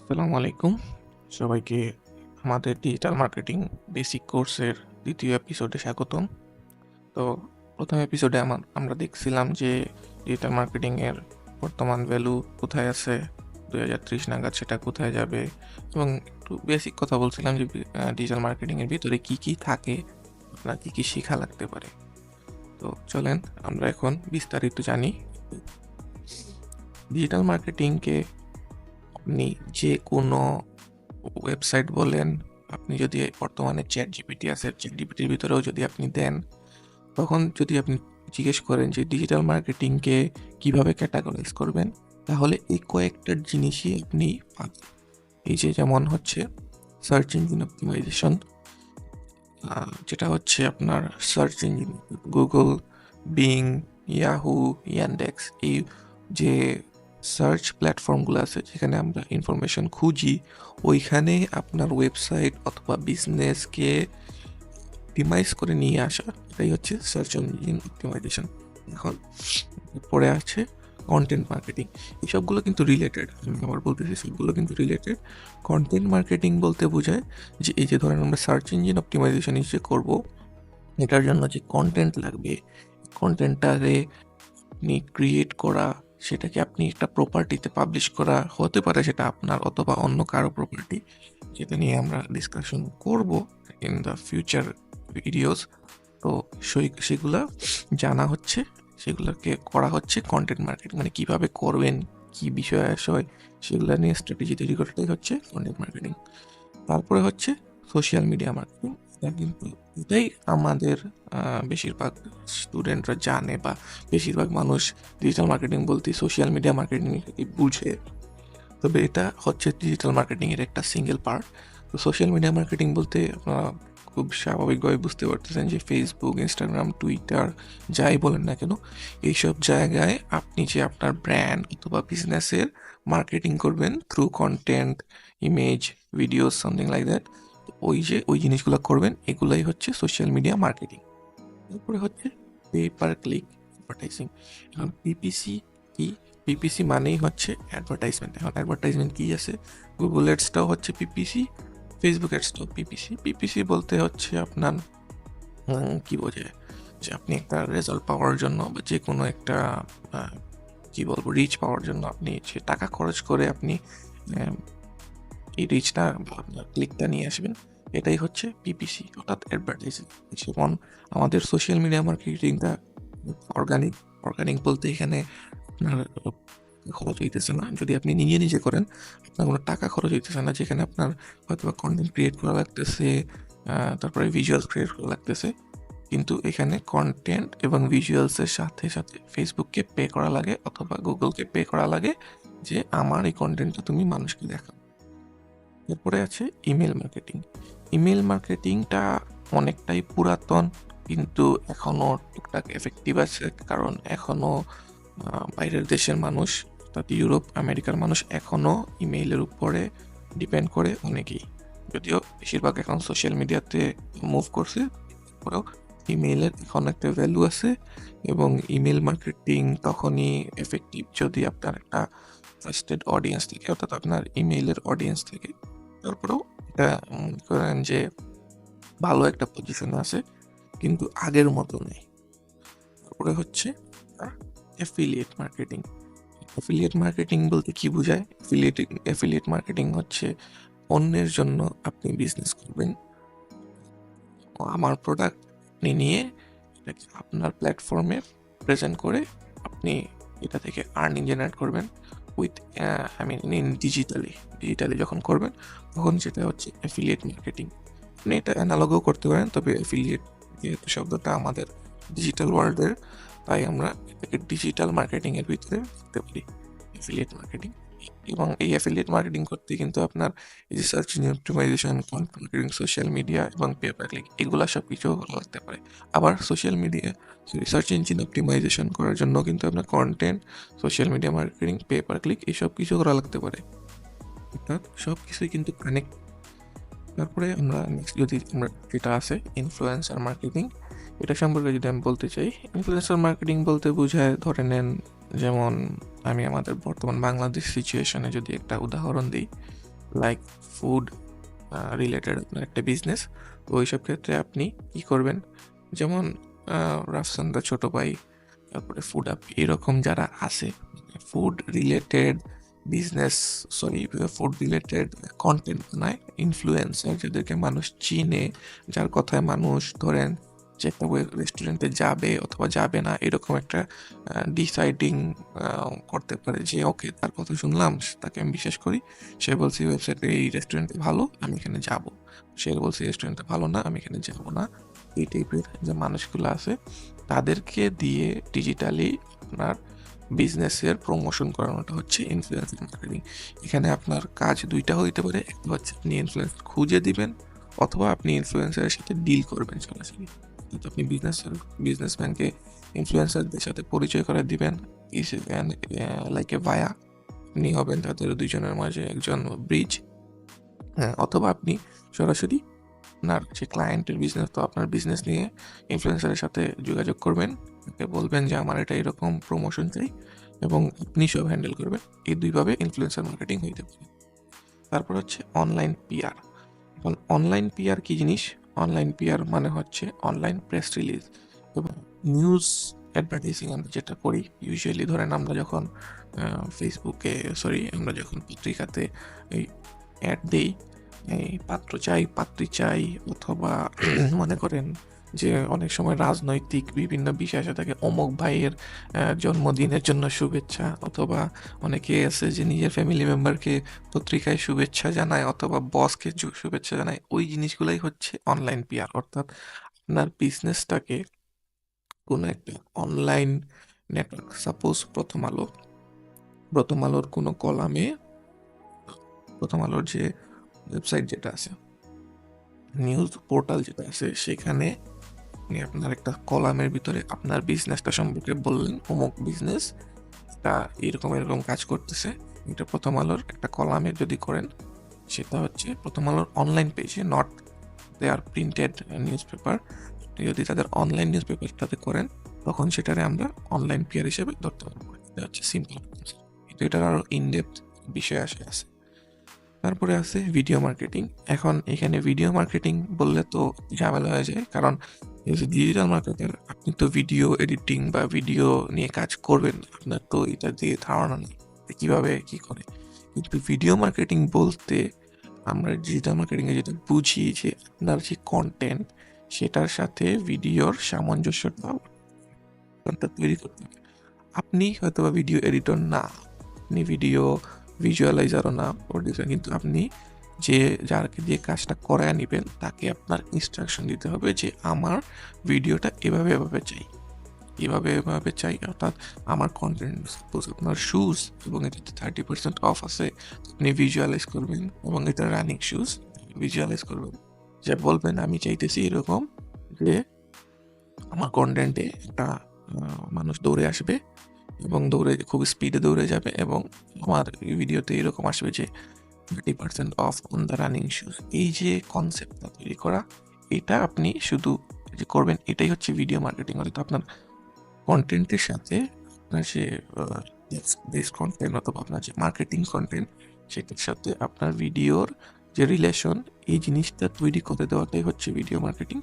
আসসালামু আলাইকুম সবাইকে আমাদের ডিজিটাল মার্কেটিং বেসিক কোর্সের দ্বিতীয় এপিসোডে স্বাগতম। তো প্রথম এপিসোডে আমরা দেখছিলাম যে ডিজিটাল মার্কেটিংয়ের বর্তমান ভ্যালু কোথায় আছে, 2030 নাগাদ সেটা কোথায় যাবে, এবং একটু বেসিক কথা বলছিলাম যে ডিজিটাল মার্কেটিংয়ের ভিতরে কি কি থাকে, আপনার কি কি শেখা লাগতে পারে। তো চলেন আমরা এখন বিস্তারিত জানি। ডিজিটাল মার্কেটিংকে আপনি যে কোনো ওয়েবসাইট বলেন, আপনি যদি বর্তমানে চ্যাট জিপিটি আছে, চ্যাট জিপিটির ভিতরেও যদি আপনি দেন, তখন যদি আপনি জিজ্ঞেস করেন যে ডিজিটাল মার্কেটিংকে কিভাবে ক্যাটাগরাইজ করবেন, তাহলে এই কয়েকটা জিনিসই আপনি পাবেন। এই যে যেমন হচ্ছে সার্চ ইঞ্জিন অপটিমাইজেশন, যেটা হচ্ছে আপনার search engine Google, being, Yahoo, Yandex, এই যে সার্চ প্ল্যাটফর্মগুলো আছে যেখানে আমরা ইনফরমেশন খুঁজি, ওইখানে আপনার ওয়েবসাইট অথবা বিজনেসকে অপটিমাইজ করে নিয়ে আসা, এটাই হচ্ছে সার্চ ইঞ্জিন অপটিমাইজেশন। এখন পরে আছে কন্টেন্ট মার্কেটিং। এইসবগুলো কিন্তু রিলেটেড, আমি আবার বলতেছি সবগুলো কিন্তু রিলেটেড। কন্টেন্ট মার্কেটিং বলতে বোঝায় যে এই যে ধরেন আমরা সার্চ ইঞ্জিন অপটিমাইজেশন যে করব, এটার জন্য যে কন্টেন্ট লাগবে, কন্টেন্টটারে আপনি ক্রিয়েট করা, সেটাকে আপনি একটা প্রপার্টিতে পাবলিশ করা, হতে পারে সেটা আপনার অথবা অন্য কারো প্রপার্টি, যেটা নিয়ে আমরা ডিসকাশন করব ইন দ্য ফিউচার ভিডিওস। তো সেগুলা জানা হচ্ছে, সেগুলোকে করা হচ্ছে কন্টেন্ট মার্কেটিং, মানে কিভাবে করবেন, কি বিষয় আশয়, সেগুলো নিয়ে স্ট্র্যাটেজি তৈরি করাটাই হচ্ছে কন্টেন্ট মার্কেটিং। তারপরে হচ্ছে সোশ্যাল মিডিয়া মার্কেটিং। এটা কিন্তু এটাই আমাদের বেশিরভাগ স্টুডেন্টরা জানে, বা বেশিরভাগ মানুষ ডিজিটাল মার্কেটিং বলতে সোশ্যাল মিডিয়া মার্কেটিং বুঝে। তবে এটা হচ্ছে ডিজিটাল মার্কেটিংয়ের একটা সিঙ্গেল পার্ট। তো সোশ্যাল মিডিয়া মার্কেটিং বলতে আপনারা খুব স্বাভাবিকভাবে বুঝতে পারতেছেন যে ফেসবুক, ইনস্টাগ্রাম, টুইটার, যাই বলেন না কেন, এইসব জায়গায় আপনি যে আপনার ব্র্যান্ড অথবা বিজনেসের মার্কেটিং করবেন through content, image, videos, something like that, ওই জিনিসগুলো করবেন, এগুলাই হচ্ছে সোশ্যাল মিডিয়া মার্কেটিং। তারপরে হচ্ছে পে পার ক্লিক অ্যাডভার্টাইজিং। এখন পিপিসি কি? পিপিসি মানেই হচ্ছে অ্যাডভার্টাইজমেন্ট। এখন অ্যাডভার্টাইজমেন্ট কি আছে? গুগল অ্যাডসটাও হচ্ছে পিপিসি, ফেসবুক অ্যাডসটাও পিপিসি। পিপিসি বলতে হচ্ছে আপনার কি বোঝায়, যে আপনি একটা রেজাল্ট পাওয়ার জন্য বা যে কোনো একটা কি বলবো রিচ পাওয়ার জন্য আপনি সে টাকা খরচ করে আপনি এই রিচটা বা আপনার ক্লিকটা নিয়ে আসবেন, এটাই হচ্ছে পিপিসি অর্থাৎ অ্যাডভার্টাইজিং। যেমন আমাদের সোশ্যাল মিডিয়া মার্কেটিংটা অর্গানিক। অর্গানিক বলতে এখানে আপনার খরচ হইতেছে না, যদি আপনি নিজে নিজে করেন আপনার কোনো টাকা খরচ হইতেছে না, যেখানে আপনার হয়তো বা কন্টেন্ট ক্রিয়েট করা লাগতেছে, তারপরে ভিজুয়ালস ক্রিয়েট করা লাগতেছে, কিন্তু এখানে কন্টেন্ট এবং ভিজুয়ালসের সাথে সাথে ফেসবুককে পে করা লাগে অথবা গুগলকে পে করা লাগে যে আমার এই কন্টেন্টটা তুমি মানুষকে দেখাও। এরপরে আছে ইমেল মার্কেটিং। ইমেল মার্কেটিংটা অনেকটাই পুরাতন, কিন্তু এখনও টুকটাক এফেক্টিভ আছে, কারণ এখনও বাইরের দেশের মানুষ অর্থাৎ ইউরোপ আমেরিকার মানুষ এখনও ইমেইলের উপরে ডিপেন্ড করে অনেকেই, যদিও বেশিরভাগ এখন সোশ্যাল মিডিয়াতে মুভ করছে, তারপরেও ইমেইলের এখন একটা ভ্যালু আছে। এবং ইমেল মার্কেটিং তখনই এফেক্টিভ যদি আপনার একটা ট্রাস্টেড অডিয়েন্স থেকে, অর্থাৎ আপনার ইমেইলের অডিয়েন্স থেকে। তারপরেও এটা মনে করেন যে ভালো একটা পজিশনে আছে, কিন্তু আগের মতো নেই। তারপরে হচ্ছে অ্যাফিলিয়েট মার্কেটিং। অ্যাফিলিয়েট মার্কেটিং বলতে কি বোঝায়? অ্যাফিলিয়েট মার্কেটিং হচ্ছে অন্যের জন্য আপনি বিজনেস করবেন, আমার প্রোডাক্ট আপনি নিয়ে এটাকে আপনার প্ল্যাটফর্মে প্রেজেন্ট করে আপনি এটা থেকে আর্নিং জেনারেট করবেন উইথ ডিজিটালি যখন করবেন তখন সেটা হচ্ছে অ্যাফিলিয়েট মার্কেটিং। আপনি এটা অ্যানালগও করতে পারেন, তবে অ্যাফিলিয়েট যেহেতু শব্দটা আমাদের ডিজিটাল ওয়ার্ল্ডের, তাই আমরা এটাকে ডিজিটাল মার্কেটিংয়ের ভিতরে দেখতে পারি অ্যাফিলিয়েট মার্কেটিং। এবং এই অ্যাফিলিয়েট মার্কেটিং করতে কিন্তু আপনার এই যে search engine optimisation, content marketing, social media এবং পে পার ক্লিক, এগুলো সব কিছু লাগতে পারে। আবার সার্চ ইঞ্জিন অপটিমাইজেশন করার জন্য কিন্তু আপনার content, social media marketing, pay per click এইসব কিছু করা লাগতে পারে, অর্থাৎ সব কিছুই কিন্তু কানেক্ট। তারপরে আমরা নেক্সট যদি আমরা যেটা আছে ইনফ্লুয়েন্সার মার্কেটিং, এটা সম্পর্কে যদি আমি বলতে চাই, ইনফ্লুয়েন্সার মার্কেটিং বলতে বোঝায়, ধরে নেন যেমন আমি আমাদের বর্তমান বাংলাদেশ সিচুয়েশনে যদি একটা উদাহরণ দিই, লাইক ফুড রিলেটেড আপনার একটা বিজনেস, তো ওইসব ক্ষেত্রে আপনি কি করবেন, যেমন রাফসান দা ছোট ভাই, তারপরে ফুড আপ, এরকম যারা আছে food related business, sorry food related content বানায়, ইনফ্লুয়েন্সার যাদেরকে মানুষ চিনে, যার কথায় মানুষ ধরেন যে একটা রেস্টুরেন্টে যাবে অথবা যাবে না, এরকম একটা ডিসাইডিং করতে পারে যে ওকে তার কথা শুনলাম, তাকে আমি বিশ্বাস করি, সে বলছে ওয়েবসাইটে এই রেস্টুরেন্টে ভালো, আমি এখানে যাব, সে বলছে রেস্টুরেন্টে ভালো না, আমি এখানে যাব না, এই টাইপের যে মানুষগুলো আছে তাদেরকে দিয়ে ডিজিটালি আপনার বিজনেসের প্রমোশন করানোটা হচ্ছে ইনফ্লুয়েন্সার মার্কেটিং। এখানে আপনার কাজ দুইটা হইতে পারে, একটা হচ্ছে আপনি ইনফ্লুয়েন্সার খুঁজে দিবেন অথবা আপনি ইনফ্লুয়েন্সারের সাথে ডিল করবেন সরাসরি। তো আপনি বিজনেসম্যানকে ইনফ্লুয়েন্সারদের সাথে পরিচয় করে দিবেন, লাইক এ ভায়া, আপনি হবেন তাদের দুইজনের মাঝে একজন ব্রিজ। হ্যাঁ, অথবা আপনি সরাসরি আপনার যে ক্লায়েন্টের বিজনেস, তো আপনার বিজনেস নিয়ে ইনফ্লুয়েন্সারের সাথে যোগাযোগ করবেন, তাকে বলবেন যে আমার এটা এরকম প্রমোশন চাই এবং আপনি সব হ্যান্ডেল করবেন। এই দুইভাবে ইনফ্লুয়েন্সার মার্কেটিং হইতে পারে। তারপর হচ্ছে অনলাইন পিআর। এখন অনলাইন পিআর কি জিনিস? অনলাইন পিআর মানে হচ্ছে অনলাইন প্রেস রিলিজ এবং নিউজ অ্যাডভার্টাইজিং আমরা যেটা করি ইউজুয়ালি, ধরেন আমরা যখন ফেসবুকে, সরি আমরা যখন পত্রিকাতে এই অ্যাড দেই, এই পাত্র চাই, পাত্রী চাই, অথবা মনে করেন যে অনেক সময় রাজনৈতিক বিভিন্ন বিষয় আসে থাকে, অমুক ভাইয়ের জন্মদিনের জন্য শুভেচ্ছা, অথবা অনেকে আছে যে নিজের ফ্যামিলি মেম্বারকে পত্রিকায় শুভেচ্ছা জানায় অথবা বসকে শুভেচ্ছা জানায়, ওই জিনিসগুলাই হচ্ছে অনলাইন পিআর। অর্থাৎ আপনার বিজনেসটাকে কোনো একটা অনলাইন নেটওয়ার্ক, সাপোজ প্রথম আলোর কোনো কলামে, প্রথম আলোর যে ওয়েবসাইট যেটা আছে, নিউজ পোর্টাল যেটা আছে, সেখানে আপনি আপনার একটা কলামের ভিতরে আপনার বিজনেসটা সম্পর্কে বললেন, অমুক বিজনেস এটা এরকম এরকম কাজ করতেছে, এটা প্রথম আলোর একটা কলামে যদি করেন, সেটা হচ্ছে প্রথম আলোর অনলাইন পেজে, not their printed newspaper. যদি তাদের অনলাইন নিউজ পেপারটাতে করেন, তখন সেটারে আমরা অনলাইন পিআর হিসেবে ধরতে পারবো। এটা হচ্ছে সিম্পল, কিন্তু এটার আরও ইনডেপথ বিষয় আছে। তারপরে আছে ভিডিও মার্কেটিং। এখন এখানে ভিডিও মার্কেটিং বললে তো ঝামেলা হয়ে যায়, কারণ ডিজিটাল মার্কেটার, আপনি তো ভিডিও এডিটিং বা ভিডিও নিয়ে কাজ করবেন, আপনার তো এটা দিয়ে ধারণা নেই কিভাবে কি করে। কিন্তু ভিডিও মার্কেটিং বলতে আমরা ডিজিটাল মার্কেটিংয়ে যেটা বুঝি যে আপনার যে কন্টেন্ট, সেটার সাথে ভিডিওর সামঞ্জস্যটা তৈরি করতে হবে। আপনি হয়তো বা ভিডিও এডিটর না, আপনি ভিডিও ভিজুয়ালাইজারও না, প্রডিউসার, কিন্তু আপনি যে যাকে দিয়ে কাজটা করায় নেবেন তাকে আপনার ইনস্ট্রাকশন দিতে হবে যে আমার ভিডিওটা এভাবে এভাবে চাই, এভাবে চাই। অর্থাৎ আমার কন্টেন্ট সাপোজ আপনার শুজ এবং এটাতে 30% অফ আছে, আপনি ভিজুয়ালাইজ করবেন এবং এটা রানিং শুজ ভিজুয়ালাইজ করবেন, যে বলবেন আমি চাইতেছি এরকম যে আমার কন্টেন্টে একটা মানুষ দৌড়ে আসবে এবং দৌড়ে খুব স্পিডে দৌড়ে যাবে এবং আমার ভিডিওতে এরকম আসবে যে 30% of on the running shoes. এই যে কনসেপ্টটা তৈরি করা, এটা আপনি শুধু যে করবেন, এটাই হচ্ছে ভিডিও মার্কেটিং। হয়তো আপনার কন্টেন্টের সাথে আপনার যে বেস কন্টেন্ট অথবা আপনার যে মার্কেটিং কন্টেন্ট, সেটার সাথে আপনার ভিডিওর যে রিলেশন, এই জিনিসটা তৈরি করে দেওয়াটাই হচ্ছে ভিডিও মার্কেটিং।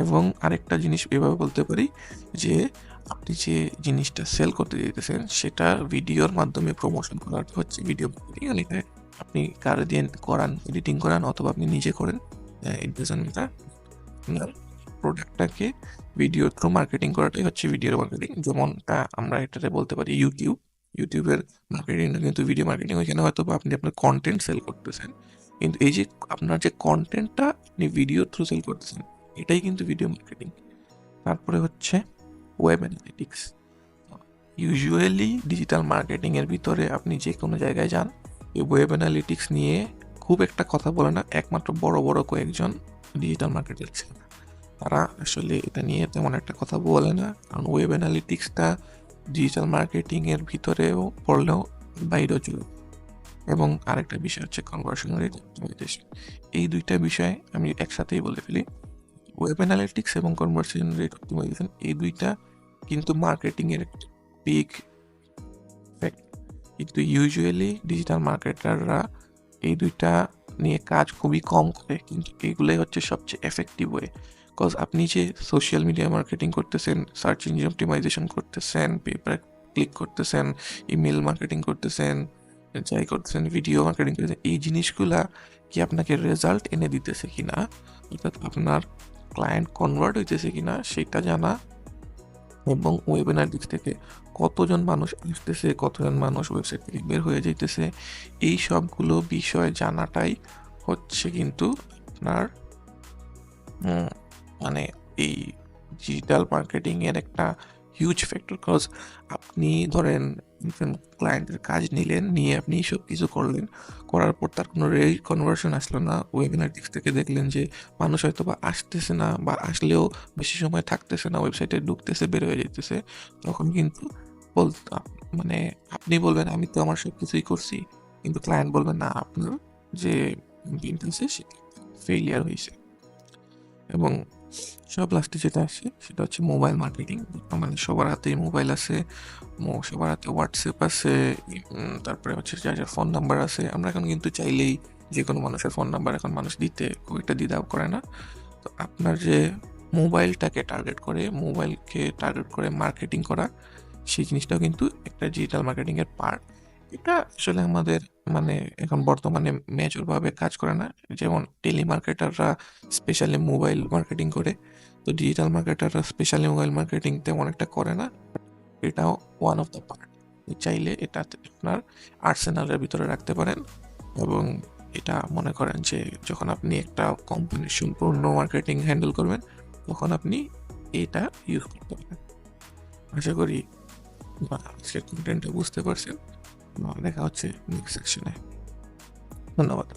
এবং আরেকটা জিনিস এভাবে বলতে পারি যে আপনি যে জিনিসটা সেল করতে দিতেছেন, সেটা ভিডিওর মাধ্যমে প্রমোশন করাটা হচ্ছে ভিডিও মার্কেটিং। আর এটা আপনি কারো দিয়ে করান, এডিটিং করান, অথবা আপনি নিজে করেন, ইট ডাজন্ট ম্যাটার, আপনার প্রোডাক্টটাকে ভিডিওর থ্রু মার্কেটিং করাটাই হচ্ছে ভিডিও মার্কেটিং। যেমনটা আমরা এটাতে বলতে পারি ইউটিউবের মার্কেটিংটা কিন্তু ভিডিও মার্কেটিং। ওইখানে হয়তো আপনি আপনার কন্টেন্ট সেল করতেছেন, কিন্তু এই যে আপনার যে কন্টেন্টটা আপনি ভিডিও থ্রু সেল করতেছেন, এটাই কিন্তু ভিডিও মার্কেটিং। তারপরে হচ্ছে ওয়েব অ্যানালিটিক্স। ইউজুয়ালি ডিজিটাল মার্কেটিংয়ের ভিতরে আপনি যে কোনো জায়গায় যান, এই ওয়েব অ্যানালিটিক্স নিয়ে খুব একটা কথা বলে না, একমাত্র বড় বড় কয়েকজন ডিজিটাল মার্কেটার ছিল, তারা আসলে এটা নিয়ে তেমন একটা কথা বলে না, কারণ ওয়েব অ্যানালিটিক্সটা ডিজিটাল মার্কেটিংয়ের ভিতরেও পড়লেও বাইরেও চলে। এবং আরেকটা বিষয় হচ্ছে কনভার্সন রেট অপটিমাইজেশন। এই দুইটা বিষয় আমি একসাথেই বলে ফেলি, ওয়েব অ্যানালিটিক্স এবং কনভার্সন রেট অপটিমাইজেশন, এই দুইটা কিন্তু মার্কেটিংয়ের একটা বিগ ফ্যাক্ট। কিন্তু ইউজুয়ালি ডিজিটাল মার্কেটাররা এই ২ টা নিয়ে কাজ খুবই কম করে, কিন্তু এগুলাই হচ্ছে সবচেয়ে এফেক্টিভ ওয়ে। কজ আপনি যে সোশ্যাল মিডিয়া মার্কেটিং করতেছেন, সার্চ ইঞ্জিন অপটিমাইজেশন করতেছেন, পেপার ক্লিক করতেছেন, ইমেল মার্কেটিং করতেছেন, যাই করতেছেন, ভিডিও মার্কেটিং করতেছেন, এই জিনিসগুলা কি আপনাকে রেজাল্ট এনে দিতেছে কিনা, অর্থাৎ আপনার ক্লায়েন্ট কনভার্ট হইতেছে কিনা সেটা জানা, এবং ওয়েবিনার দিক থেকে কতজন মানুষ আসতেছে, কতজন মানুষ ওয়েবসাইট থেকে বের হয়ে যাইতেছে, এই সবগুলো বিষয় জানাটাই হচ্ছে কিন্তু আপনার মানে এই ডিজিটাল মার্কেটিং এর একটা হিউজ ফ্যাক্টর। কজ আপনি ধরেন ক্লায়েন্টের কাজ নিলেন, নিয়ে আপনি সব কিছু করলেন, করার পর তার কোনো কনভার্সন আসলো না, ওয়েবিনার দিক থেকে দেখলেন যে মানুষ হয়তো বা আসতেছে না, বা আসলেও বেশি সময় থাকতেছে না, ওয়েবসাইটে ঢুকতেছে, বের হয়ে যেতেছে, তখন কিন্তু বল মানে আপনি বলবেন আমি তো আমার সব কিছুই করছি, কিন্তু ক্লায়েন্ট বলবেন না, আপনার যে আছে সেটা ফেইলিয়ার হয়েছে। এবং সব লাস্টে যেটা আসে সেটা হচ্ছে মোবাইল মার্কেটিং। মানে সবার হাতেই মোবাইল আছে, সবার হাতে হোয়াটসঅ্যাপ আছে, তারপরে হচ্ছে যার যার ফোন নাম্বার আছে। আমরা এখন কিন্তু চাইলেই যে কোনো মানুষের ফোন নাম্বার এখন মানুষ দিতে খুব একটা দ্বিধা করে না। তো আপনার যে মোবাইলটাকে টার্গেট করে, মোবাইলকে টার্গেট করে মার্কেটিং করা, সেই জিনিসটাও কিন্তু একটা ডিজিটাল মার্কেটিংয়ের পার্ট। এটা আসলে আমাদের মানে এখন বর্তমানে মেজরভাবে কাজ করে না। যেমন টেলিমার্কেটাররা স্পেশালি মোবাইল মার্কেটিং করে, তো ডিজিটাল মার্কেটাররা স্পেশালি মোবাইল মার্কেটিং তেমন একটা করে না। এটাও ওয়ান অফ দ্য পার্ট। চাইলে এটা আপনার আর্সেনালের ভিতরে রাখতে পারেন, এবং এটা মনে করেন যে যখন আপনি একটা কোম্পানির সম্পূর্ণ মার্কেটিং হ্যান্ডেল করবেন, তখন আপনি এটা ইউজ করতে পারেন। আশা করি আজকের কন্টেন্টটা বুঝতে পারছেন। দেখা হচ্ছে নেক্সট সেকশনে। ধন্যবাদ।